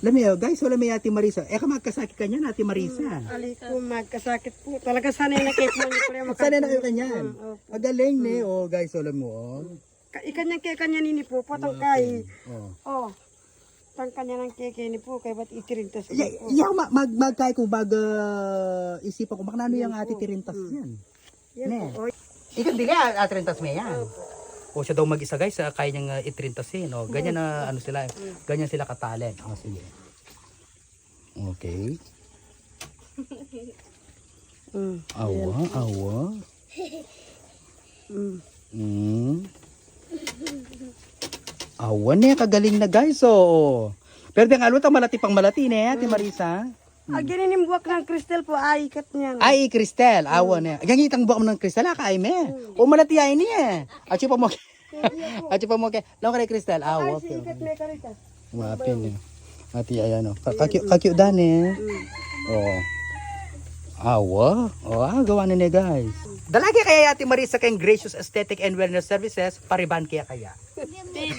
Lami, oh, guys, wala may Ate Marisa. Eh, magkasakit ka niyan, Ate Marisa. Ali ko magkasakit po. Talaga sanay na kayo po. Sana na kayo kanyan. Opo. Magaling ne, oh, guys, wala mo, oh. Ikanyang kaya kanya nini po. Patang kay. Oh. Oh. Tang kanya ng kaya ni po. Kaya ba't itirintas po. Yung magkay ko, isipan ko, baka nano yung Ate Tirintas yan. Yan Ne. po. Oh. Ikaw hindi ka, Ate Tirintas mo yan. O siya daw mag-isa guys, kaya niyang itirintasin. No? Ganyan na ano sila, ganyan sila katalent. O sige. Okay. Awa, awa. Awa niya, kagaling na guys. Oh. Pero yung alwat ang malati pang malati ne, Ate Marisa. Gininim buwak ng kristal po. Ay, ikat niya. Ay, Cristel, awa niya. Gangitang buwak mo ng Cristel, kay me. O malati ay niya. At siya pa mo. At siya pa mo kay. Lang kay Cristel, awa. Ay, si ikat may karita. Mapin eh. Ati ayan o. Kakyo dani. Oh. Awa. Oh, gawa na niya guys. Dalagi kaya Ate Marisa kayong Gracious Aesthetic and Wellness Services, pariban kaya. Pwede.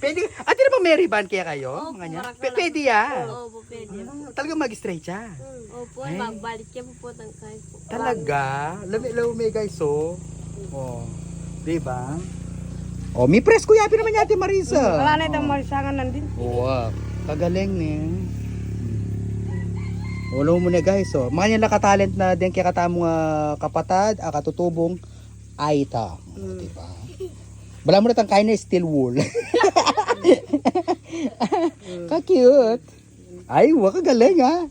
Pwede. Ate na ba may riban kaya kayo? Opo, Mga niya? marak na lang. Pwede yan. Opo, pwede. Talagang mag-straight siya. Opo, Ay. magbalik siya po ng kahit po. Talaga? Lami guys oh. Oh. Diba? Oh, may press kuya naman niya Ate Marisa. Wala na itong marisangan nandin. Wow. Kagaling ni. Ulo mo na guys oh. Mga nila katalent na din kaya katamong kapatad, katutubong Aita. Diba? Wala mo na tang kain na steel wool. Ka-cute. Ay, kagaling ha.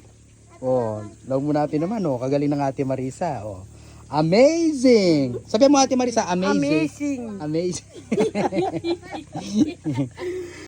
Oh, lang mo natin naman oh. Kagaling ng Ate Marisa oh. Amazing. Sabi mo Ate Marisa, amazing. Amazing. Amazing.